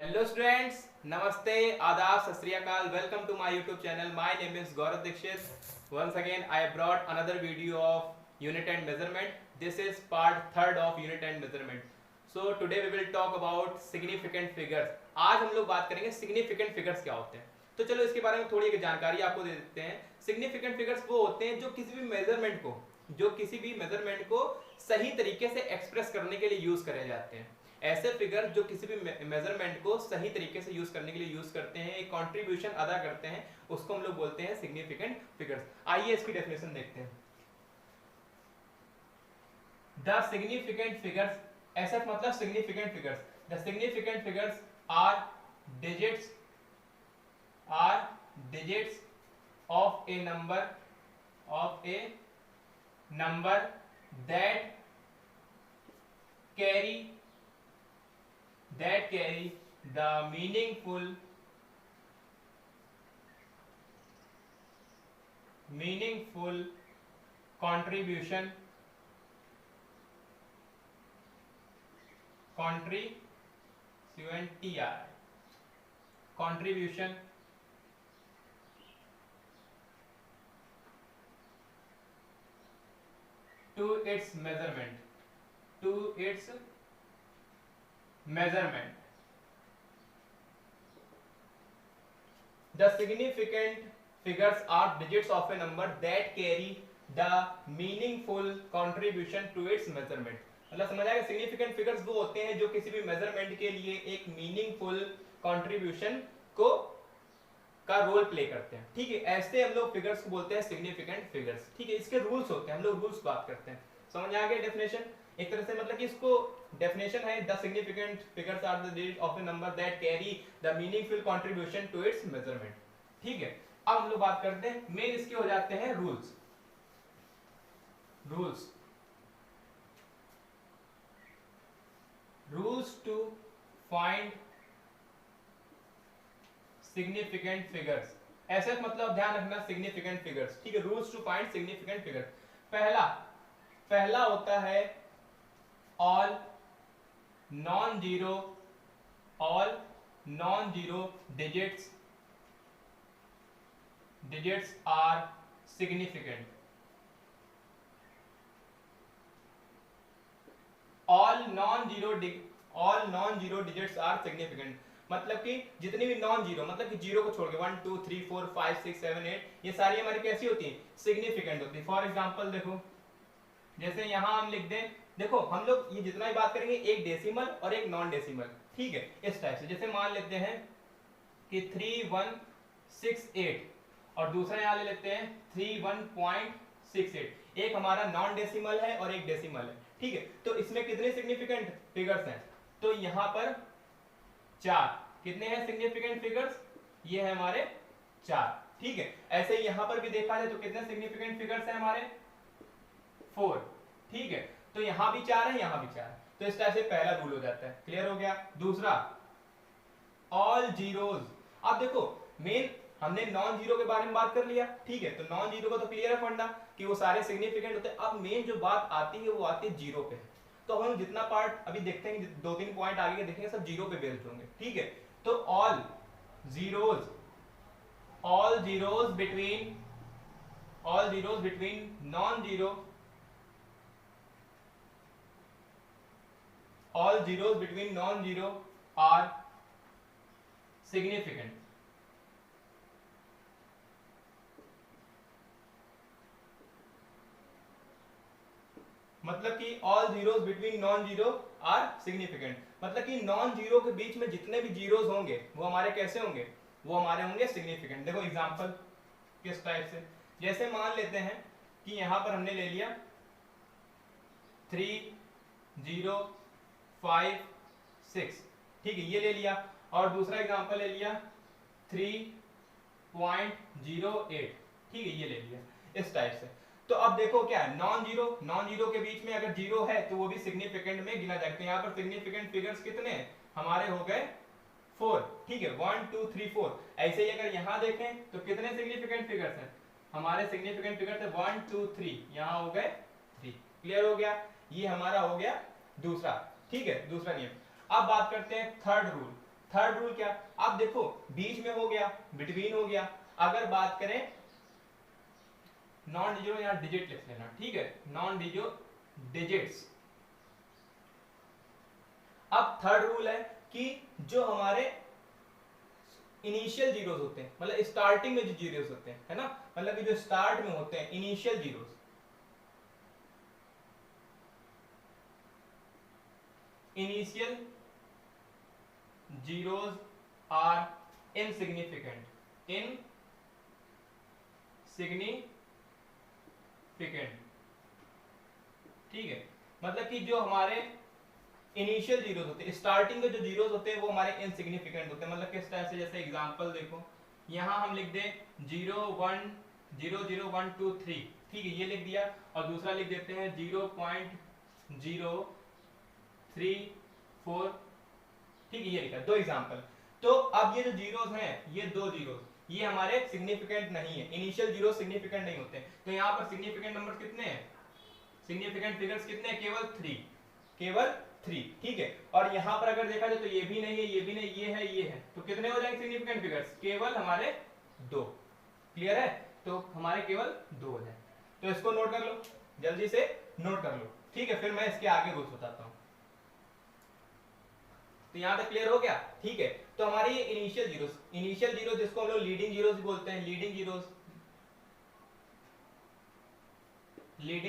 Hello students, नमस्ते, आदाब, सत श्री अकाल। Welcome to my YouTube channel. My name is Gaurav Dixit. Once again I brought another video of unit and measurement. This is part third of unit and measurement. So today we will talk about significant figures. आज हम लोग बात करेंगे significant figures क्या होते हैं। तो चलो इसके बारे में थोड़ी जानकारी आपको दे देते हैं। सिग्निफिकेंट फिगर्स वो होते हैं जो किसी भी मेजरमेंट को सही तरीके से एक्सप्रेस करने के लिए यूज करे जाते हैं। ऐसे फिगर जो किसी भी मेजरमेंट को सही तरीके से यूज करने के लिए यूज करते हैं, एक कंट्रीब्यूशन अदा करते हैं, उसको हम लोग बोलते हैं सिग्निफिकेंट फिगर्स। आइए इसकी डेफिनेशन देखते हैं। द सिग्निफिकेंट फिगर्स, ऐसा मतलब significant figures, the significant figures are digits of a number that carry the meaningful contribution to its measurement. The significant figures are digits of a number that carry the meaningful contribution to its measurement. मतलब समझ आएगा। Significant figures वो होते हैं जो किसी भी measurement के लिए एक मीनिंगफुल कंट्रीब्यूशन को का रोल प्ले करते हैं। ठीक है, ऐसे हम लोग फिगर्स को बोलते हैं सिग्निफिकेंट फिगर्स। ठीक है, इसके रूल्स होते हैं, हम लोग रूल्स बात करते हैं। समझ आ गया डेफिनेशन। एक तरह से मतलब कि इसको डेफिनेशन है, the significant figures are the digit of a number that carry the meaningful contribution to its measurement. ठीक है, अब हम लोग बात करते हैं मेन इसके हो जाते हैं rules to find significant figures. ऐसे मतलब ध्यान रखना सिग्निफिकेंट फिगर्स। ठीक है, rules to find significant figures. पहला होता है all non zero digits are significant. All non zero digits are significant मतलब कि जितनी भी नॉन जीरो, मतलब कि जीरो को छोड़ के 1 2 3 4 5 6 7 8 ये सारी हमारी कैसी होती हैं? सिग्निफिकेंट होती है। फॉर एग्जांपल देखो, जैसे यहां हम लिख दें, देखो हम लोग ये जितना भी बात करेंगे एक डेसिमल और एक नॉन डेसिमल। ठीक है, इस टाइप से जैसे मान लेते हैं कि 3168 और दूसरा यहां ले लेते हैं 31.68। एक हमारा नॉन डेसिमल है और एक डेसिमल है। ठीक है, तो इसमें कितने सिग्निफिकेंट फिगर्स हैं? तो यहां पर 4। कितने हैं सिग्निफिकेंट फिगर्स? ये है हमारे 4। ठीक है, ऐसे ही यहां पर भी देखा जाए तो कितने सिग्निफिकेंट फिगर्स हैं हमारे? 4। ठीक है, तो यहां भी 4 है, यहां भी 4 है। तो इस तरह से पहला रूल हो जाता है। क्लियर हो गया? दूसरा, ऑल जीरोज। अब देखो मेन हमने नॉन जीरो के बारे में बात कर लिया। ठीक है, तो नॉन जीरो का तो क्लियर है फंडा कि वो सारे सिग्निफिकेंट होते हैं। अब मेन जो बात आती है वो आती है जीरो पे। तो हम जितना पार्ट अभी देखते हैं, 2-3 पॉइंट आगे के देखेंगे, सब जीरो पे बेस्ड होंगे। ठीक है, तो all zeros between non zero are significant. मतलब कि all zeros between non zero are significant, मतलब कि नॉन जीरो के बीच में जितने भी जीरोज होंगे वो हमारे कैसे होंगे? वो हमारे होंगे सिग्निफिकेंट। देखो एग्जांपल किस टाइप से, जैसे मान लेते हैं कि यहां पर हमने ले लिया 3056। ठीक है, ये ले लिया। और दूसरा एग्जांपल ले लिया 3.08। ठीक है, ये ले लिया इस टाइप से। तो अब देखो क्या है, नॉन जीरो के बीच में अगर जीरो है तो वो भी सिग्निफिकेंट में गिना जाएगा। यहाँ पर सिग्निफिकेंट फिगर्स कितने हमारे हो गए? 4। ठीक है, 1 2 3 4। ऐसे ही अगर यहाँ देखें तो कितने सिग्निफिकेंट फिगर्स हैं हमारे? सिग्निफिकेंट फिगर्स है 1 2 3, यहाँ हो गए 3। क्लियर हो गया? ये हमारा हो गया दूसरा। ठीक है, दूसरा नियम। अब बात करते हैं थर्ड रूल। थर्ड रूल क्या, आप देखो बीच में हो गया, बिटवीन हो गया। अगर बात करें नॉन डिजिट, यहां डिजिट लिख लेना, ठीक है, नॉन डिजिट्स। अब थर्ड रूल है कि जो हमारे इनिशियल जीरोस होते हैं, मतलब स्टार्टिंग में जो जीरोस होते हैं, है ना, मतलब कि जो स्टार्ट में होते हैं initial zeros, initial zeros are insignificant, ठीक है, मतलब कि जो हमारे इनिशियल जीरोस होते हैं, स्टार्टिंग के जो जीरोस होते हैं वो हमारे इनसिग्निफिकेंट होते हैं। मतलब किस तरह से, जैसे एग्जांपल देखो, यहां हम लिख दें 0 1 0 0 1 2 3, ठीक है, ये लिख दिया, और दूसरा लिख देते हैं 0.03 4, ठीक है, ये लिखा, दो एग्जांपल। तो अब ये जो जीरोस हैं, ये दो जीरोस, ये हमारे सिग्निफिकेंट नहीं है, इनिशियल जीरो सिग्निफिकेंट नहीं होते। तो यहाँ पर सिग्निफिकेंट नंबर कितने हैं, सिग्निफिकेंट फिगर्स कितने हैं, केवल 3, केवल 3, ठीक है। और यहां पर अगर देखा जाए तो ये भी नहीं है, ये भी नहीं, ये है, ये है, तो कितने हो जाएंगे सिग्निफिकेंट फिगर्स, केवल हमारे 2। क्लियर है, तो हमारे केवल 2 हो जाए। तो इसको नोट कर लो, जल्दी से नोट कर लो, ठीक है, फिर मैं इसके आगे रूल्स बताता हूं। तो यहां तक क्लियर हो गया, ठीक है। तो हमारे ये इनिशियल जीरोस जिसको हम लोग लीडिंग जीरोस बोलते हैं, लीडिंग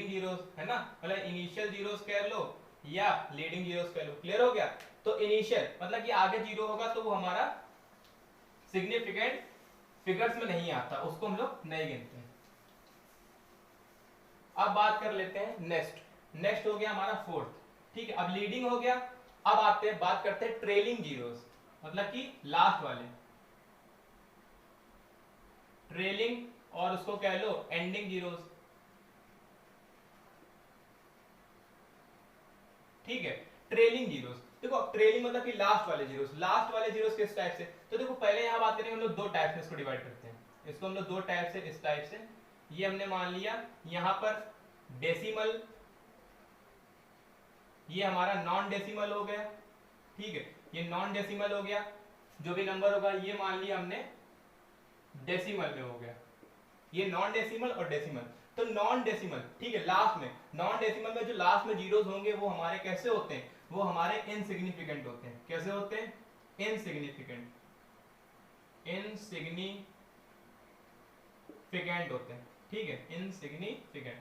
जीरोस है ना, मतलब इनिशियल जीरोस कह लो या लीडिंग जीरोस कह लो। क्लियर हो गया, तो इनिशियल मतलब कि आगे जीरो होगा तो वो हमारा सिग्निफिकेंट फिगर्स में नहीं आता, उसको हम लोग नहीं गिनते हैं। अब बात कर लेते हैं नेक्स्ट हो गया हमारा फोर्थ, ठीक है। अब लीडिंग हो गया, अब आते हैं, बात करते हैं ट्रेलिंग जीरोस, मतलब कि लास्ट वाले, ट्रेलिंग, और उसको कह लो एंडिंग जीरोस, ठीक है। ट्रेलिंग जीरोस, देखो ट्रेलिंग मतलब कि लास्ट वाले जीरोस किस टाइप से, तो देखो पहले यहां बात करेंगे, हम लोग दो टाइप में इसको डिवाइड करते हैं, इसको हम लोग दो टाइप से, इस टाइप से, ये हमने मान लिया यहां पर डेसिमल, ये हमारा नॉन डेसिमल हो गया, ठीक है, ये नॉन डेसिमल हो गया, जो भी नंबर होगा ये मान लिया हमने डेसिमल में हो गया, ये नॉन डेसिमल और डेसिमल। तो नॉन डेसिमल, ठीक है, लास्ट में नॉन डेसिमल में जो लास्ट में जीरोस होंगे वो हमारे कैसे होते हैं, वो हमारे इनसिग्निफिकेंट होते हैं। कैसे होते हैं, इनसिग्निफिकेंट होते हैं, ठीक है, इनसिग्निफिकेंट।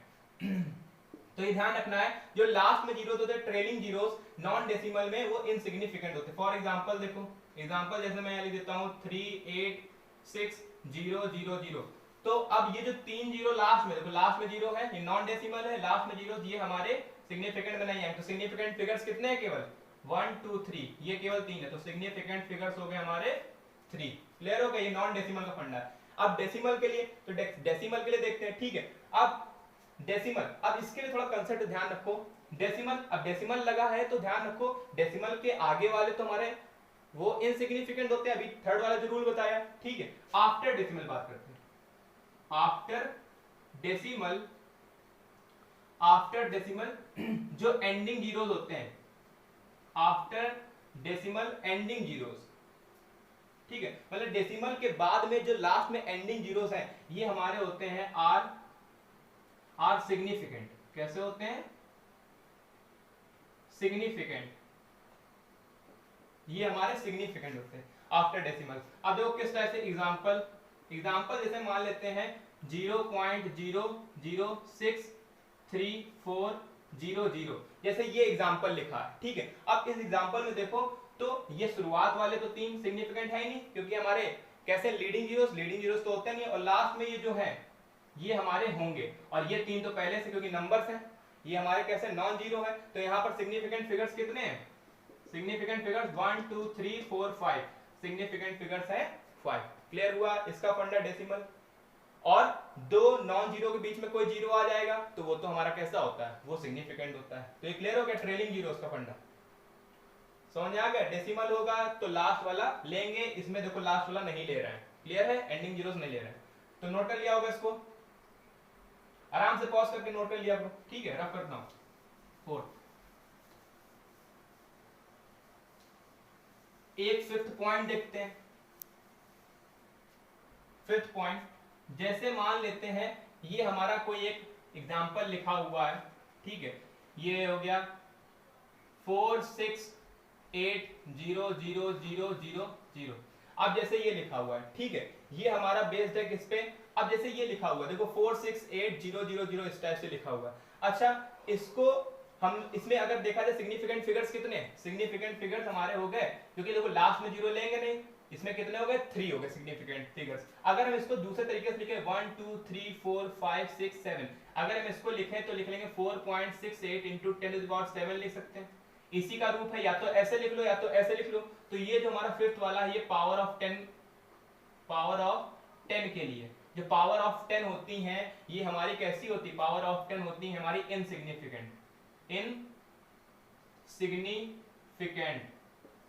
तो ये ध्यान रखना है, जो लास्ट में जीरोस होते हैं ट्रेलिंग जीरोस नॉन डेसिमल में, वो इनसिग्निफिकेंट होते हैं। फॉर एग्जांपल देखो, एग्जांपल जैसे मैं लिख देता हूं 3 8 6 0 0 0। तो अब ये जो 3 जीरो लास्ट में, देखो लास्ट में जीरो है, ये नॉन डेसिमल है, लास्ट में जीरो, ये हमारे सिग्निफिकेंट में नहीं है। तो सिग्निफिकेंट फिगर्स कितने हैं, केवल 1 2 3, ये केवल 3 है, तो सिग्निफिकेंट फिगर्स हो गए हमारे 3। क्लियर हो गया, ये नॉन डेसिमल का फंडा है। अब डेसिमल के लिए, तो डेसिमल के लिए देखते हैं, ठीक है। अब डेसिमल, अब इसके लिए थोड़ा कंसेप्ट ध्यान रखो, डेसिमल, अब डेसिमल लगा है तो ध्यान रखो, डेसिमल के आगे वाले तो हमारे वो इनसिग्निफिकेंट होते हैं, अभी थर्ड वाला जो रूल बताया, ठीक है। आफ्टर डेसिमल बात करते हैं, आफ्टर डेसिमल जो एंडिंग जीरोस होते हैं, आफ्टर डेसिमल एंडिंग जीरोस, ठीक है, मतलब डेसिमल के बाद में जो लास्ट में एंडिंग जीरोस हैं, ये हमारे होते हैं आर सिग्निफिकेंट। कैसे होते हैं, सिग्निफिकेंट, ये हमारे सिग्निफिकेंट होते हैं आफ्टर डेसिमल। अब देखो किस तरह से, एग्जांपल जैसे मान लेते हैं 0.006340, जैसे ये एग्जांपल लिखा है, ठीक है। अब इस एग्जांपल में देखो, तो ये शुरुआत वाले तो 3 सिग्निफिकेंट है ही नहीं, क्योंकि हमारे कैसे लीडिंग जीरोस तो होते नहीं, और लास्ट में ये जो है ये हमारे होंगे, और ये 3 तो पहले से, क्योंकि नंबर्स हैं, ये हमारे कैसे नॉन जीरो है। तो यहाँ पर सिग्निफिकेंट फिगर्स कितने हैं, सिग्निफिकेंट फिगर्स 1 2 3 4 5, सिग्निफिकेंट फिगर्स है 5। क्लियर हुआ इसका फंडा डेसिमल। और दो नॉन जीरो के बीच में कोई जीरो आ जाएगा तो वो तो हमारा कैसा होता है, वो सिग्निफिकेंट होता है। तो ये क्लियर हो गया ट्रेलिंग जीरोस का फंडा, समझ आ गया। डेसिमल होगा तो लास्ट वाला लेंगे, इसमें देखो लास्ट वाला नहीं ले रहे हैं, क्लियर है, एंडिंग जीरोस नहीं ले रहे हैं। तो नोट कर लिया होगा, इसको आराम से पॉज करके नोट कर लिया करो, ठीक है। रफ करता हूं 4, एक फिफ्थ पॉइंट देखते हैं। फिफ्थ पॉइंट जैसे मान लेते हैं ये हमारा कोई एक एग्जांपल लिखा हुआ है, ठीक है, ये हो गया 4680000। अब जैसे ये लिखा हुआ है, ठीक है, ये हमारा बेस्ड है किस पे, अब जैसे ये लिखा हुआ है देखो 4680000 इस टाइप से लिखा हुआ है। अच्छा, इसको हम इसमें अगर देखा जाए सिग्निफिकेंट फिगर्स कितने, सिग्निफिकेंट फिगर्स हमारे हो गए, क्योंकि देखो लास्ट में जीरो लेंगे नहीं, इसमें कितने हो गए 3 हो गए सिग्निफिकेंट फिगर्स। अगर हम इसको दूसरे तरीके से लिखें 1 2 3 4 5 6 7, अगर हम इसको लिखें तो लिख लेंगे 4.68 इंटू 10⁻7 लिख सकते हैं। इसी का रूप है, या तो ऐसे लिख लो या तो ऐसे लिख लो। तो ये जो हमारा फिफ्थ वाला है ये पावर ऑफ 10 के लिए, जो पावर ऑफ 10 होती हैं ये हमारी कैसी होती है, पावर ऑफ 10 होती है हमारी इनसिग्निफिकेंट, इनसिग्निफिकेंट,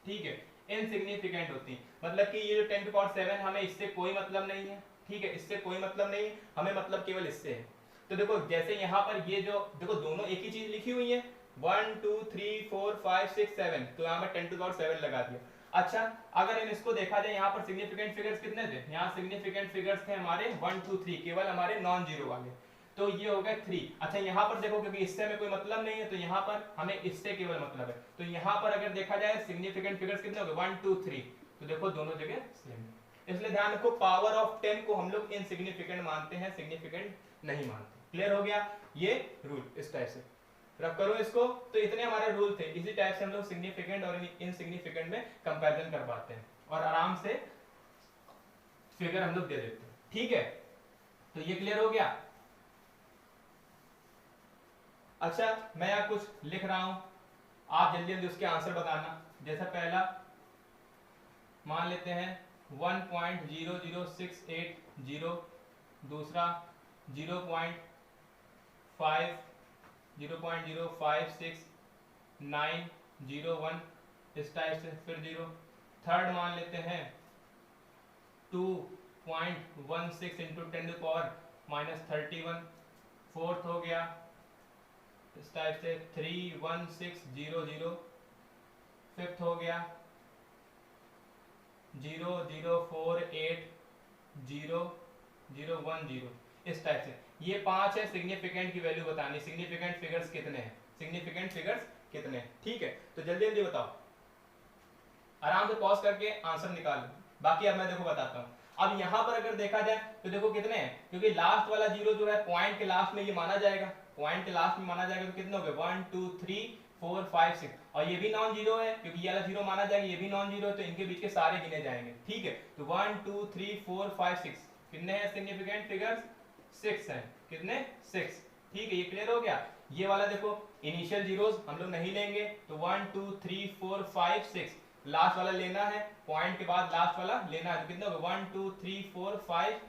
ठीक है, इनसिग्निफिकेंट होती है। मतलब कि ये जो 10⁻7 हमें इससे कोई मतलब नहीं है, ठीक है, इससे कोई मतलब नहीं, हमें मतलब केवल इससे है। तो देखो जैसे यहाँ पर ये जो देखो दोनों एक ही चीज लिखी हुई है 1 2 3 4 5 6 7, तो यहाँ पर 10⁻7 लगा दिया। अच्छा, अगर हम इसको देखा जाए यहाँ पर सिग्निफिकेंट फिगर्स कितने थे, यहाँ सिग्निफिकेंट फिगर्स थे हमारे 1 2 3, केवल हमारे नॉन जीरो वाले, तो ये हो गए 3। अच्छा, यहाँ पर देखो क्योंकि इससे हमें कोई मतलब नहीं है तो यहाँ पर हमें इससे केवल मतलब है, तो यहाँ पर अगर देखा जाए सिग्निफिकेंट फिगर्स कितने हो गए 1 2 3, तो देखो दोनों जगह सेम। इसलिए ध्यान रखो पावर ऑफ 10 को हम लोग इनसिग्निफिकेंट मानते हैं, सिग्निफिकेंट नहीं मानते। क्लियर हो गया ये रूल, इस टाइप से रख करो इसको। तो इतने हमारे रूल थे, इसी टाइप से हम लोग सिग्निफिकेंट और इनसिग्निफिकेंट में कंपैरिजन कर पाते हैं और आराम से फिगर हम लोग दे देते हैं, ठीक है। तो ये क्लियर हो गया। अच्छा, मैं यहाँ कुछ लिख रहा हूं, आप जल्दी जल्दी उसके आंसर बताना। जैसा पहला मान लेते हैं 1.00680, दूसरा 0.05691, इस टाइप से, फिर 0। थर्ड मान लेते हैं 2.16 इंटू 10⁻31। फोर्थ हो गया इस टाइप से 31600। फिफ्थ हो गया 0048010, इस टाइप से। ये 5 है सिग्निफिकेंट की वैल्यू बतानी, सिग्निफिकेंट फिगर्स कितने हैं, सिग्निफिकेंट फिगर्स कितने हैं, ठीक है। तो जल्दी जल्दी बताओ, आराम से पॉज करके आंसर निकाल लो। बाकी अब मैं देखो बताता हूँ। अब यहाँ पर अगर देखा जाए तो देखो कितने हैं, क्योंकि लास्ट वाला जीरो जो है पॉइंट के लास्ट में ये माना जाएगा, पॉइंट के लास्ट में माना जाएगा, तो कितने हो गए 1 2 3 4 5 6, और ये भी नॉन जीरो है क्योंकि ये वाला जीरो माना जाएगा, ये भी नॉन जीरो है, तो इनके बीच के सारे गिने जाएंगे, ठीक है। तो 1 2 3 4 5 6 कितने हैं सिग्निफिकेंट फिगर्स, 6 हैं, कितने 6, ठीक है, ये क्लियर हो गया। ये वाला देखो इनिशियल जीरोस हम लोग नहीं लेंगे, तो 1 2 3 4 5 6, लास्ट वाला लेना है, पॉइंट के बाद लास्ट वाला लेना है, तो कितना होगा 1 2 3 4 5,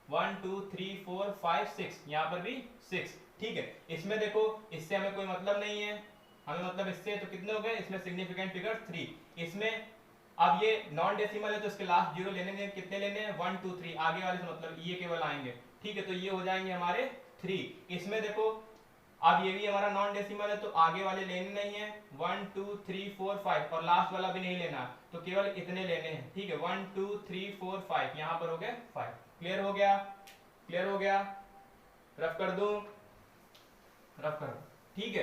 1 2 3 4 5 6, यहाँ पर भी 6, ठीक है। इसमें देखो इससे हमें कोई मतलब नहीं है, हमें मतलब इससे, तो कितने हो गए इसमें सिग्निफिकेंट फिगर 3। इसमें अब ये नॉन डेसिमल है तो इसके लास्ट जीरो लेने हैं, कितने लेने हैं 1 2 3, आगे वाले से मतलब ये केवल आएंगे, ठीक है, तो ये हो जाएंगे हमारे 3। इसमें देखो अब ये भी हमारा नॉन डेसिमल है तो आगे वाले लेने नहीं है, 1 2 3 4 5, और लास्ट वाला भी नहीं लेना, तो केवल इतने लेने हैं, ठीक है, 1 2 3 4 5, यहाँ पर हो गए 5। क्लियर हो गया, क्लियर हो गया, रफ कर दूं, रफ कर दो, ठीक है।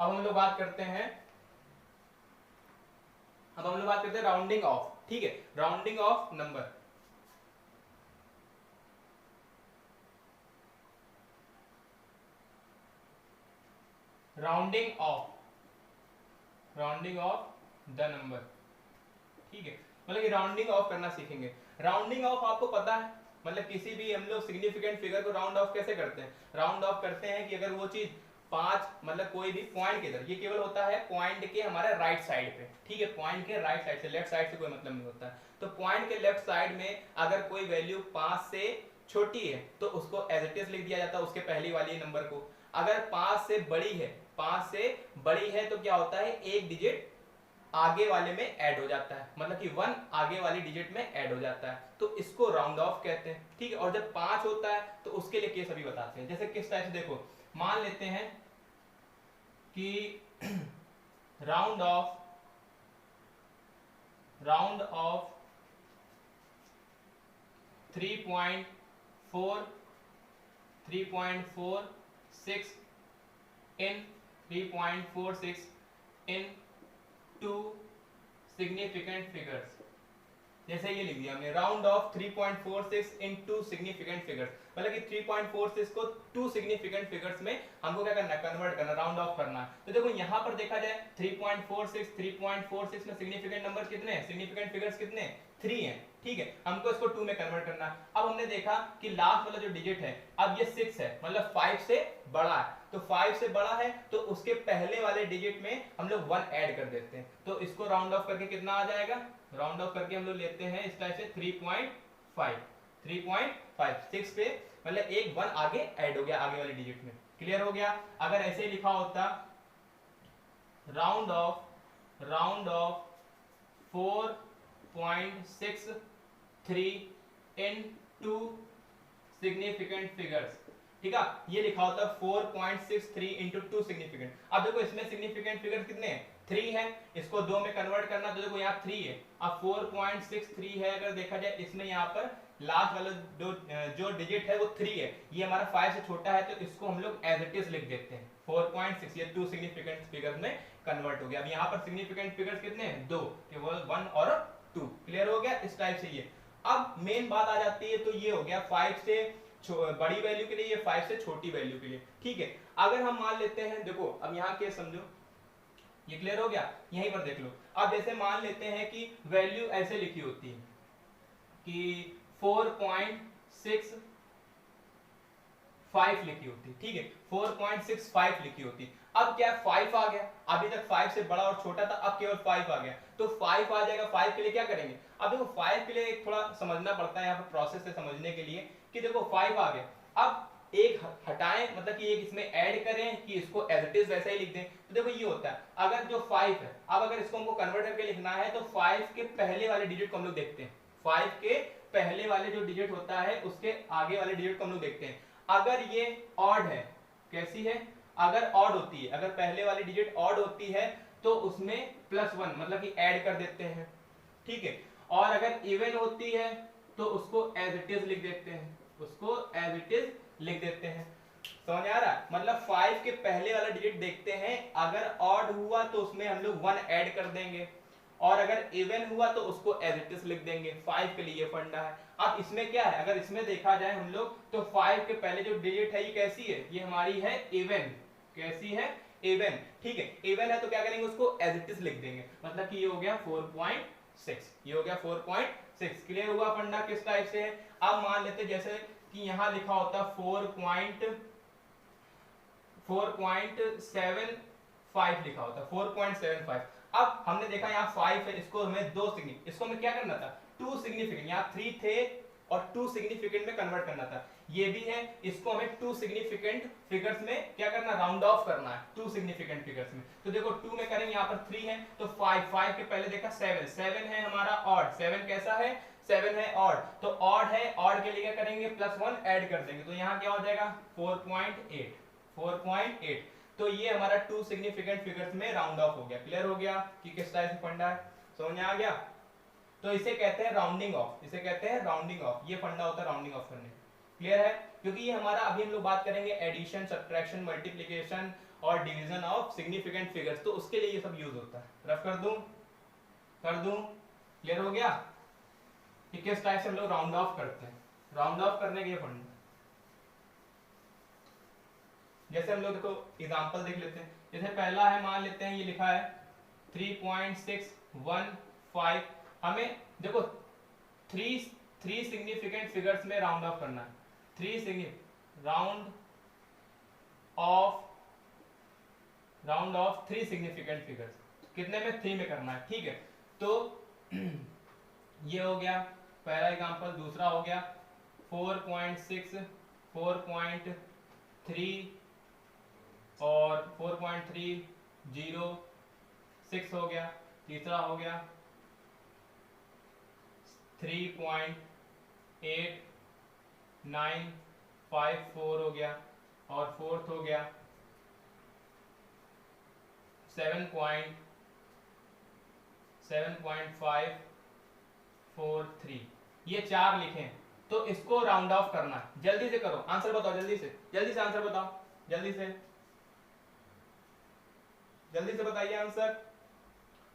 अब हम लोग बात करते हैं, राउंडिंग ऑफ, ठीक है, rounding off number. Rounding off the number, ठीक है, मतलब कि राउंडिंग ऑफ करना सीखेंगे। राउंडिंग ऑफ आपको पता है, मतलब किसी भी हम लोग सिग्निफिकेंट फिगर को राउंड ऑफ कैसे करते हैं, राउंड ऑफ करते हैं कि अगर वो चीज 5 मतलब कोई भी पॉइंट के इधर, ये केवल होता है पॉइंट के हमारे राइट साइड पे, ठीक है, पॉइंट के राइट साइड से, लेफ्ट साइड से कोई मतलब नहीं होता है। तो पॉइंट के लेफ्ट साइड में अगर कोई वैल्यू 5 से छोटी है तो उसको एज इट इज लिख दिया जाता है उसके पहली वाली नंबर को। अगर 5 से बड़ी है, 5 से बड़ी है तो क्या होता है, एक डिजिट आगे वाले में ऐड हो जाता है, मतलब कि 1 आगे वाली डिजिट में ऐड हो जाता है, तो इसको राउंड ऑफ कहते हैं, ठीक है। और जब 5 होता है तो उसके लिए केस अभी बताते हैं, जैसे किस टाइप से, देखो मान लेते हैं कि round off round off 3.46 in 3.46 in two significant figures. जैसे ये लिख दिया हमने, round off 3.46 in two significant figures, मतलब कि 3.46 को टू सिग्निफिकेंट फिगर्स में हमको क्या करना है, कन्वर्ट करना, राउंड ऑफ करना है। तो देखो यहाँ पर देखा जाए 3.46 में सिग्निफिकेंट नंबर कितने हैं, सिग्निफिकेंट फिगर्स कितने हैं, 3 हैं, ठीक है। हमको इसको 2 में कन्वर्ट करना है। अब हमने देखा कि लास्ट वाला जो डिजिट है, अब ये 6 है, मतलब 5 से बड़ा है, तो 5 से बड़ा है तो उसके पहले वाले डिजिट में हम लोग 1 ऐड कर देते हैं, तो इसको राउंड ऑफ करके कितना आ जाएगा, राउंड ऑफ करके हम लोग लेते हैं इस टाइप से 3.5 6 पे, मतलब एक 1 आगे ऐड हो गया आगे वाले डिजिट में, क्लियर हो गया। अगर ऐसे लिखा होता round off 4.63 in two significant figures, ठीक है, ये लिखा होता 4.63 इंटू 2 सिग्निफिकेंट। अब देखो इसमें सिग्निफिकेंट फिगर कितने हैं, 3 है, इसको 2 में कन्वर्ट करना, तो देखो यहाँ 3 है, अब 4.63 है, अगर देखा जाए इसमें यहाँ पर लास्ट वाला जो डिजिट है वो 3 है, ये हमारा 5 से छोटा है, तो इसको हम लोग एज इट इज लिख देते हैं 4.6, ये 2 सिग्निफिकेंट फिगर्स में कन्वर्ट हो गया। अब यहाँ पर सिग्निफिकेंट फिगर्स कितने हैं, 2, केवल 1 और 2, क्लियर हो गया इस टाइप से ये। अब मेन बात आ जाती है, तो ये हो गया 5 से बड़ी वैल्यू के लिए, ये 5 से छोटी वैल्यू के लिए, ठीक है। अगर हम मान लेते हैं, देखो अब यहाँ केस समझो, ये क्लियर हो गया, यहीं पर देख लो। अब जैसे मान लेते हैं कि वैल्यू ऐसे लिखी होती है कि 4.65 लिखी होती, ठीक है, 4.65 लिखी होती। अब क्या 5 आ गया, अभी तक 5 से बड़ा और छोटा था, अब केवल 5 आ गया, तो 5 आ जाएगा। 5 के लिए क्या करेंगे, अब देखो 5 के लिए थोड़ा समझना पड़ता है यहाँ पर प्रोसेस से समझने के लिए, कि देखो 5 आ गया, अब एक हटाएं, मतलब कि एक इसमें ऐड करें कि इसको एज इट इज वैसा ही लिख दें, तो देखो ये होता है, अगर जो 5 है, अब अगर इसको हमको कन्वर्ट करके लिखना है, तो 5 के पहले वाले डिजिट को हम लोग देखते हैं, 5 के पहले वाले जो डिजिट होता है उसके आगे वाले डिजिट को हम लोग देखते हैं। अगर ये ऑड है, कैसी है, अगर ऑड होती है, अगर पहले वाली डिजिट ऑड होती है तो उसमें +1 मतलब कि ऐड कर देते हैं, ठीक है। और अगर इवन होती है तो उसको एज इट इज लिख देते हैं, उसको एज इट इज लिख देते हैं। समझ आ रहा है, मतलब 5 के पहले वाला डिजिट देखते हैं, अगर ऑड हुआ तो उसमें हम लोग 1 ऐड कर देंगे, और अगर इवन हुआ तो उसको एज इट इज लिख देंगे। 5 के लिए ये फंडा है। अब इसमें क्या है, अगर इसमें देखा जाए हम लोग, तो 5 के पहले जो डिजिट है ये कैसी है, ये हमारी है इवन, कैसी है, इवन, ठीक है, इवन है, तो क्या करेंगे, उसको एज इट इज लिख देंगे, मतलब कि ये हो गया 4.6, ये हो गया 4.6, क्लियर हुआ फंडा किस टाइप से है। अब मान लेते जैसे कि यहाँ लिखा होता 4.75 लिखा होता, 4.75। अब हमने देखा यहाँ 5 है, इसको हमें इसको हमें क्या करना था, 2 सिग्निफिकेंट, यहाँ 3 थे और 2 सिग्निफिकेंट में कन्वर्ट करना था, ये भी है, इसको हमें 2 सिग्निफिकेंट फिगर्स में क्या करना, राउंड ऑफ करना है 2 सिग्निफिकेंट फिगर्स में। तो देखो 2 में करेंगे, यहाँ पर 3 है, तो 5 के पहले देखा 7 है हमारा ऑड, 7 कैसा है, 7 है ऑड, तो ऑड है, ऑड के लिए क्या करेंगे, +1 ऐड कर देंगे, तो यहाँ क्या हो जाएगा 4.8, तो ये हमारा 2 सिग्निफिकेंट फिगर्स में राउंड ऑफ हो गया। क्लियर हो गया कि किस टाइप से फंडा है, समझ में आ गया। तो इसे कहते हैं राउंडिंग ऑफ, इसे कहते हैं राउंडिंग ऑफ, ये फंडा होता है राउंडिंग ऑफ करने। क्लियर है, क्योंकि ये हमारा अभी हम लोग बात करेंगे एडिशन, सब्ट्रैक्शन, मल्टीप्लिकेशन और डिवीजन ऑफ सिग्निफिकेंट फिगर्स, तो उसके लिए ये सब यूज होता है। रफ कर दूं, क्लियर हो गया कि किस टाइप से हम लोग राउंड ऑफ करते हैं, राउंड ऑफ करने के ये फंडा। जैसे हम लोग देखो एग्जांपल देख लेते हैं, जैसे पहला है, मान लेते हैं ये लिखा है 3.615, हमें देखो 3 सिग्निफिकेंट फिगर्स में राउंड ऑफ करना है, 3 राउंड ऑफ 3 सिग्निफिकेंट फिगर्स, कितने में, 3 में करना है, ठीक है। तो ये हो गया पहला एग्जांपल। दूसरा हो गया 4.6, 4.3 और 4.306 हो गया। तीसरा हो गया 3.8954 हो गया, और फोर्थ हो गया 7.5 43, ये 4 लिखे, तो इसको राउंड ऑफ करना है। जल्दी से करो, आंसर बताओ, जल्दी से आंसर बताओ, जल्दी से बताइए आंसर।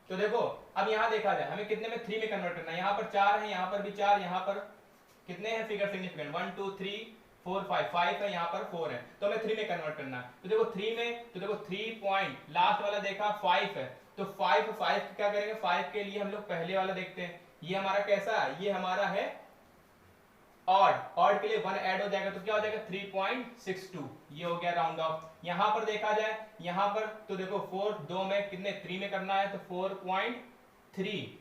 तो देखो अब यहां देखा जाए, हमें कितने में 3 में कन्वर्ट करना है। यहां पर 4 है, यहां पर भी 4, यहां पर कितने हैं फिगर सिग्निफिकेंट, 1 2 3 4 5 है, यहाँ पर 4 है, तो हमें 3 में कन्वर्ट करना है। तो देखो 3 में, तो देखो 3 पॉइंट लास्ट वाला देखा 5 है, तो 5 क्या करेंगे, 5 के लिए हम लोग पहले वाला देखते हैं। ये हमारा कैसा है, ये हमारा है ऑड के लिए 1 ऐड हो जाएगा, तो क्या हो जाएगा 3.62, ये हो गया राउंड ऑफ। यहां पर देखा जाए, यहां पर तो देखो 4 2 में कितने 3 में करना है, तो 4.3।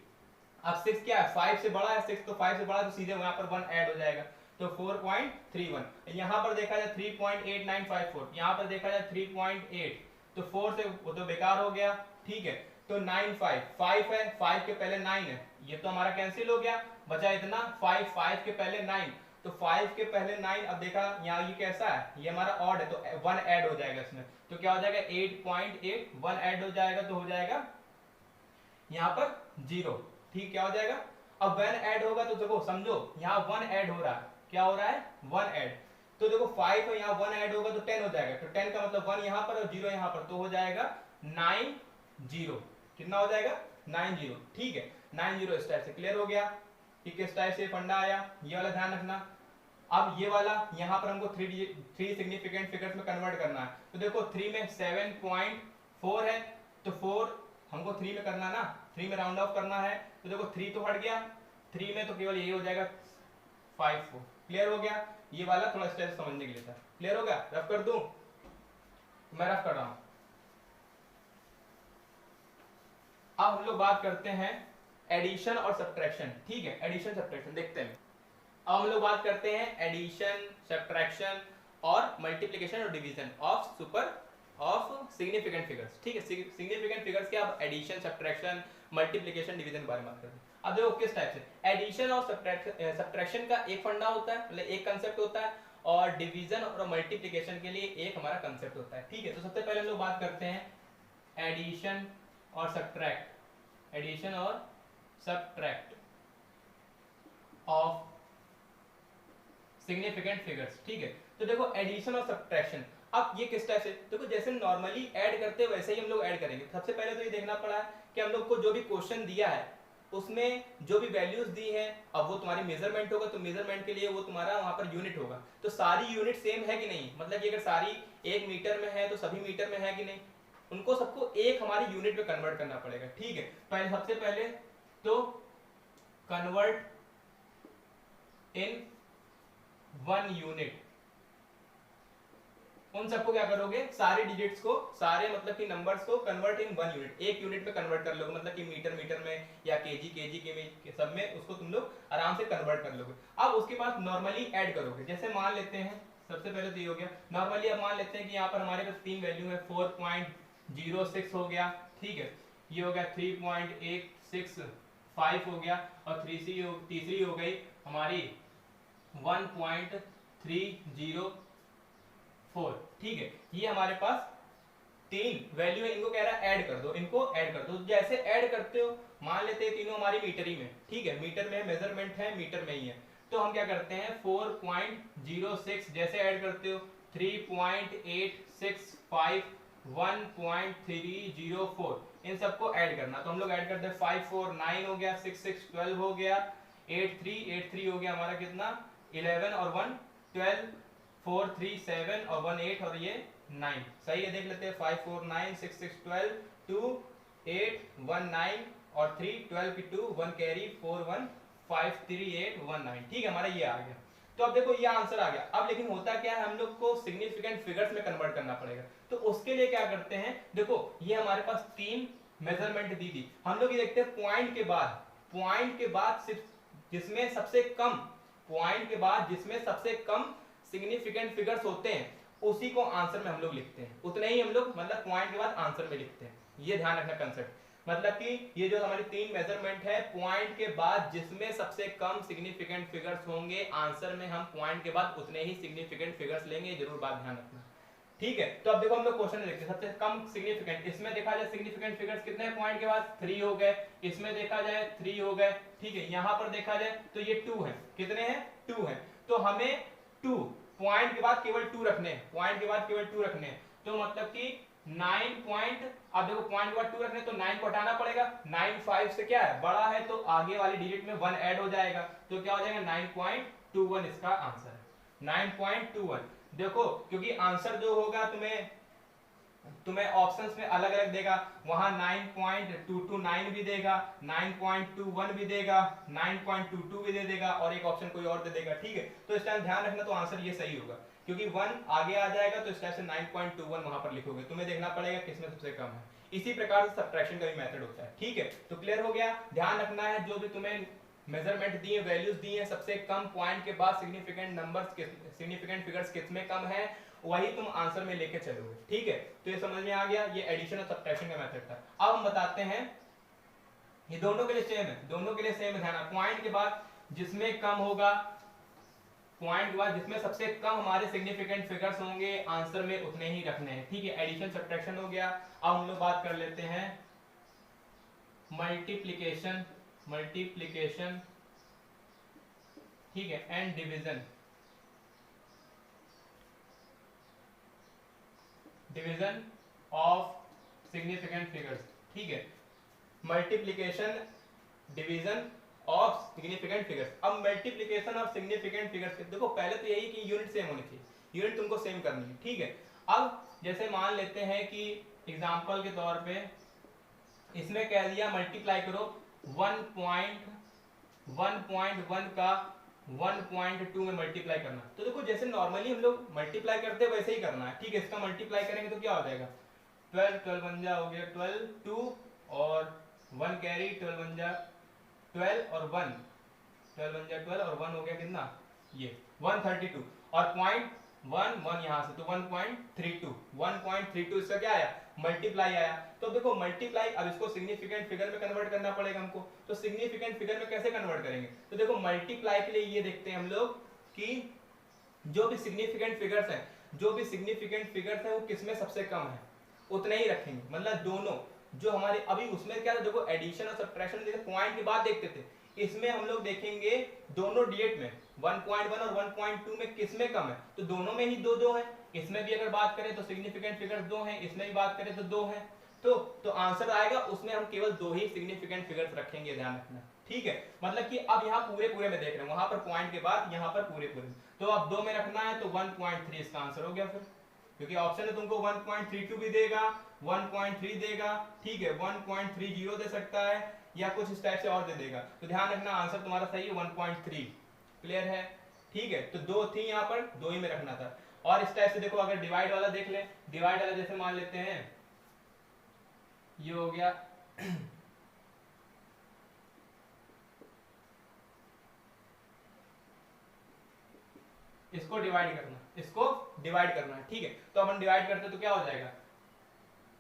अब 6 क्या है, 5 से बड़ा है, 6 तो 5 से बड़ा है, तो सीधे वहां पर 1 ऐड हो जाएगा, तो 4.31। यहां पर देखा जाए 3.8954, यहां पर देखा जाए 3.8, तो 4 से वो तो बेकार हो गया, ठीक है। तो 5 है, 5 के पहले 9 है, ये तो हमारा कैंसिल हो गया, बचा इतना 5 के पहले 9, तो 5 के पहले 9। अब देखा यहाँ ये कैसा है, ये हमारा ऑड है, तो 1 ऐड हो जाएगा इसमें, तो क्या हो जाएगा 8.8, 1 ऐड हो जाएगा, तो हो जाएगा यहाँ पर 0, ठीक, क्या हो जाएगा। अब 1 ऐड होगा तो देखो समझो यहाँ 1 ऐड हो रहा है, क्या हो रहा है 1 ऐड, तो देखो 5 है, यहाँ 1 ऐड होगा तो 10 हो जाएगा, तो 10 का मतलब 1 यहाँ पर और 0 यहाँ पर, तो हो जाएगा 90, कितना हो जाएगा 90, ठीक है। 90 इस टाइप से क्लियर हो गया, ठीक है, इस टाइप से फंडा आया, ये वाला ध्यान रखना। अब ये वाला यहाँ पर हमको 3 सिग्निफिकेंट फिगर्स में कन्वर्ट करना है, तो देखो 3 में 7.4 है, तो 4 हमको 3 में करना ना, 3 में राउंड ऑफ करना है, तो देखो 3 तो हट गया, 3 में तो केवल यही हो जाएगा 5 4, क्लियर हो गया। ये वाला थोड़ा स्टेप समझने के लिए था, क्लियर हो गया। रफ कर दूं, मैं रफ कर रहा हूं। अब हम लोग बात करते हैं एडिशन और सब्ट्रैक्शन, ठीक है, एडिशन सब्ट्रैक्शन देखते हैं। अब हम लोग बात करते हैं एडिशन, सब्ट्रैक्शन और मल्टीप्लिकेशन और डिवीजन ऑफ सिग्निफिकेंट फिगर्स, ठीक है। सिग्निफिकेंट फिगर्स के अब एडिशन, सब्ट्रैक्शन, मल्टीप्लिकेशन, डिवीजन के बारे में बात करते हैं। अब देखो किस टाइप से एडिशन और सब्ट्रैक्शन का एक फंडा होता है, मतलब एक कंसेप्ट होता है, और डिवीजन और मल्टीप्लिकेशन के लिए एक हमारा कंसेप्ट होता है, ठीक है। तो सबसे पहले हम लोग बात करते हैं एडिशन और सब्ट्रैक्ट, एडिशन और सब्ट्रैक्ट ऑफ सिग्निफिकेंट फिगर्स, ठीक है। तो देखो एडिशन और सब्ट्रैक्शन, अब ये किस टाइप से, देखो जैसे नॉर्मली ऐड करते हैं वैसे ही हम लोग ऐड करेंगे। सबसे पहले तो ये देखना पड़ा कि हम लोग को जो भी क्वेश्चन दिया है उसमें जो भी वैल्यूज दी है, अब वो तुम्हारी मेजरमेंट होगा, तो मेजरमेंट के लिए वो तुम्हारा वहां पर यूनिट होगा, तो सारी यूनिट सेम है कि नहीं, मतलब कि अगर सारी 1 मीटर में है तो सभी मीटर में है कि नहीं, उनको सबको एक हमारी यूनिट में कन्वर्ट करना पड़ेगा, ठीक है। पहले सबसे पहले तो कन्वर्ट इन 1 यूनिट, उन सबको क्या करोगे, सारे डिजिट्स को, सारे मतलब कि नंबर्स को कन्वर्ट इन 1 यूनिट, एक यूनिट में कन्वर्ट कर लोगे, मतलब कि मीटर में या केजी के सब में उसको तुम लोग आराम से कन्वर्ट कर लोगे। अब उसके बाद नॉर्मली ऐड करोगे, जैसे मान लेते हैं सबसे पहले तो ये हो गया नॉर्मली। अब मान लेते हैं कि यहाँ पर हमारे पास 3 वैल्यू है, 4.06 हो गया, ठीक है, ये हो गया 3.865 हो गया, और तीसरी हो गई हमारी 1.304, ठीक है। ये हमारे पास 3 वैल्यू है, इनको कह रहा है ऐड कर दो, इनको ऐड कर दो। जैसे ऐड करते हो, मान लेते हैं तीनों हमारी मीटर ही में, ठीक है, मीटर में मेजरमेंट है, मीटर में ही है, तो हम क्या करते हैं 4.06 जैसे ऐड करते हो 3.865 1.304, इन सबको ऐड करना, तो हम लोग ऐड करते हैं 5 4 9 हो गया, 6 6 12 हो गया, 8 3 हो गया हमारा कितना 11, और 1 12, 4 3 7 और 1 8 और ये 9, सही है। देख लेते हैं 5 4 9 6 6 12 2 8 1 9 और 3 12 की 2 1 कैरी 4 1 5 3 8 1 9, ठीक है, हमारा ये आ गया। तो अब देखो ये आंसर आ गया। अब लेकिन होता क्या है, हम लोग को सिग्निफिकेंट फिगर्स में कन्वर्ट करना पड़ेगा, तो उसके लिए क्या करते हैं, देखो ये हमारे पास 3 मेजरमेंट दी थी, हम लोग ये देखते हैं पॉइंट के बाद सिर्फ जिसमें सबसे कम, पॉइंट के बाद जिसमें सबसे कम सिग्निफिकेंट फिगर्स होते हैं उसी को आंसर में हम लोग लिखते हैं, उतने ही हम लोग मतलब पॉइंट के बाद आंसर में लिखते हैं। ये ध्यान रखना कंसेप्ट, मतलब कि ये जो हमारी 3 मेजरमेंट है, पॉइंट के बाद जिसमें सबसे कम सिग्निफिकेंट फिगर्स होंगे आंसर में हम पॉइंट के बाद उतने ही सिग्निफिकेंट फिगर्स लेंगे, जरूर बात ध्यान रखना। ठीक है। तो अब देखो हम लोग क्वेश्चन देखते हैं, सबसे कम सिग्निफिकेंट, इसमें देखा जाए सिग्निफिकेंट फिगर्स कितने हैं पॉइंट के बाद 3 हो गए, इसमें देखा जाए 3 हो गए, ठीक है। यहाँ पर देखा जाए तो ये 2 है, कितने हैं 2 है, तो हमें 2 पॉइंट के बाद केवल 2 रखने हैं, पॉइंट के बाद केवल 2 रखने हैं, तो मतलब कि 9 पॉइंट, अब देखो पॉइंट के बाद 2 रखने तो 9 को हटाना पड़ेगा, 9 5 से क्या है बड़ा है, तो आगे वाली डिजिट में 1 ऐड हो जाएगा, तो क्या हो जाएगा 9.21 इसका आंसर है, 9.21। देखो क्योंकि आंसर जो होगा तुम्हें ऑप्शंस में अलग अलग देगा, वहां 9.229 भी देगा, 9.21 भी देगा, 9.22 भी दे देगा, और एक ऑप्शन कोई और दे देगा, ठीक है। तो इस टाइम ध्यान रखना, तो आंसर ये सही होगा, क्योंकि 1 आगे आ जाएगा तो इस टाइप से 9.21 वहां पर लिखोगे, तुम्हें देखना पड़ेगा किसमें सबसे कम है। इसी प्रकार से सब्ट्रैक्शन का भी मेथड होता है, ठीक है। तो क्लियर हो गया, ध्यान रखना है जो भी तुम्हें मेजरमेंट दिए, वैल्यूज दिए, सबसे कम पॉइंट के बाद सिग्निफिकेंट नंबर्स, सिग्निफिकेंट फिगर्स किसमें कम है, वही तुम आंसर में लेके चलोगे, ठीक है। तो ये समझ में आ गया, ये एडिशन और सब्ट्रैक्शन का मेथड था। अब हम बताते हैं, ये दोनों के लिए सेम है, दोनों के लिए सेम है, ध्यान, पॉइंट के बाद जिसमें कम होगा, पॉइंट के बाद जिसमें सबसे कम हमारे सिग्निफिकेंट फिगर्स होंगे आंसर में उतने ही रखने हैं, ठीक है। एडिशन सब्ट्रैक्शन हो गया। अब हम लोग बात कर लेते हैं मल्टीप्लिकेशन, मल्टीप्लिकेशन, ठीक है, and division, division of significant figures, ठीक है। Multiplication, division of significant figures. अब मल्टीप्लिकेशन ऑफ सिग्निफिकेंट फिगर्स, देखो पहले तो यही कि यूनिट सेम होनी चाहिए, यूनिट तुमको सेम करनी है, ठीक है। अब जैसे मान लेते हैं कि एग्जांपल के तौर पे इसमें कह दिया मल्टीप्लाई करो 1.1 का 1.2 में मल्टीप्लाई करना, तो देखो जैसे नॉर्मली हम लोग मल्टीप्लाई करते हैं वैसे ही करना है, ठीक है। इसका मल्टीप्लाई करेंगे तो क्या हो जाएगा, 12 12 पंजा हो गया 12, 2 और 1 कैरी, 12 पंजा 12 और 1, 12 पंजा 12 और 1 हो गया कितना, ये 132, और पॉइंट 1 यहाँ से, तो 1.32, 1.32 इसका क्या आया, मल्टीप्लाई आया। तो देखो मल्टीप्लाई, अब इसको सिग्निफिकेंट फिगर में कन्वर्ट करना पड़ेगा हमको, तो सिग्निफिकेंट फिगर में कैसे कन्वर्ट करेंगे, तो देखो मल्टीप्लाई के लिए ये देखते हैं हम लोग कि जो भी सिग्निफिकेंट फिगर्स हैं, जो भी सिग्निफिकेंट फिगर्स हैं वो किसमें सबसे कम है, उतने ही रखेंगे, मतलब दोनों जो हमारे अभी उसमें क्या था, देखो एडिशन और सब्ट्रैक्शन जैसे पॉइंट के बाद देखते थे, इसमें हम लोग देखेंगे दोनों डिजिट में 1.1 और 1.2 में किसमें कम है, तो दोनों में ही दो दो है। इसमें भी अगर बात करें तो सिग्निफिकेंट फिगर्स दो हैं, इसमें भी बात करें तो दो हैं, तो आंसर आएगा उसमें हम केवल दो ही सिग्निफिकेंट फिगर्स रखेंगे, ध्यान रखना, ठीक है। मतलब कि अब यहाँ पूरे पूरे में देख रहे हैं, वहां पर पॉइंट के बाद यहाँ पर पूरे पूरे, तो अब दो में रखना है तो 1.3 इसका आंसर हो गया फिर, क्योंकि ऑप्शन में तुमको 1.32 भी देगा, 1.3 देगा, ठीक है, 1.30 दे सकता है, या कुछ इस टाइप से और दे देगा, तो ध्यान रखना आंसर तुम्हारा सही है 1.3, क्लियर है, ठीक है। तो दो थी यहाँ पर, दो ही में रखना था। और इस टाइप से देखो अगर डिवाइड वाला देख ले, डिवाइड वाला जैसे मान लेते हैं ये हो गया इसको डिवाइड करना, इसको डिवाइड करना है, ठीक है। तो अपन डिवाइड करते तो क्या हो जाएगा,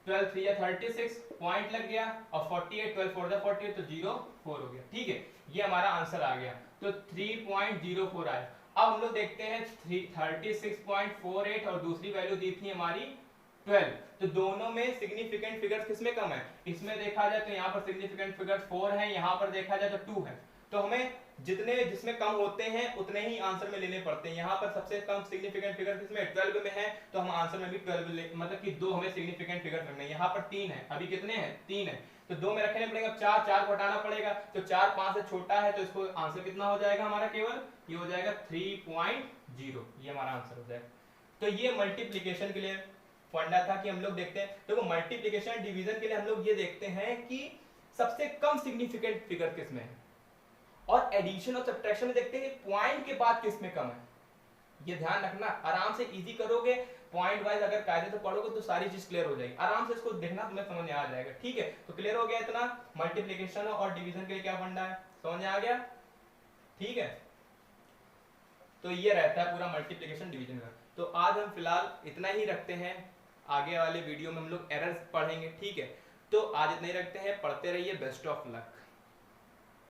12 3 36 पॉइंट लग गया, और 48 12 4 48 तो 0.4 हो गया, ठीक है। ये हमारा आंसर आ गया, तो 3.04 आया। अब हम लोग देखते हैं 36.48 और दूसरी वैल्यू दी थी हमारी 12, तो दोनों में सिग्निफिकेंट फिगर्स किसमें कम है, इसमें देखा जाए तो यहाँ पर सिग्निफिकेंट फिगर्स 4 है, यहाँ पर देखा जाए तो 2 है, तो हमें जितने जिसमें कम होते हैं उतने ही आंसर में लेने पड़ते हैं। यहाँ पर सबसे कम सिग्निफिकेंट फिगर किसमें 12 में है, तो हम आंसर में भी 12 मतलब कि दो हमें सिग्निफिकेंट फिगर रखने हैं। यहाँ पर 3 है, अभी कितने हैं 3 है, तो दो में रखने पड़ेगा, 4 को हटाना पड़ेगा, तो 4 5 से छोटा है, तो इसको आंसर कितना हो जाएगा हमारा, केवल ये हो जाएगा 3.0, ये हमारा आंसर हो जाएगा। तो ये मल्टीप्लीकेशन के लिए फंडा था कि हम लोग देखते हैं, देखो मल्टीप्लीकेशन डिवीजन के लिए हम लोग ये देखते हैं कि सबसे कम सिग्निफिकेंट फिगर किसमें है, और एडिशन और सब्ट्रैक्शन में देखते हैं पॉइंट के बाद किसमें कम है। ये ध्यान रखना, आराम से इजी करोगे, पॉइंट वाइज अगर कायदे से पढ़ोगे तो सारी चीज क्लियर हो जाएगी, आराम से इसको देखना, तुम्हें समझ में आ जाएगा, ठीक है। तो क्लियर हो गया इतना, मल्टीप्लिकेशन और डिवीजन के लिए क्या फंडा है, समझ में आ गया, ठीक है। तो ये रहता है पूरा मल्टीप्लिकेशन डिवीजन का। तो आज हम फिलहाल इतना ही रखते हैं, आगे वाले वीडियो में हम लोग एरर्स पढ़ेंगे, ठीक है। तो आज इतना ही रखते हैं, पढ़ते रहिए, बेस्ट ऑफ लक।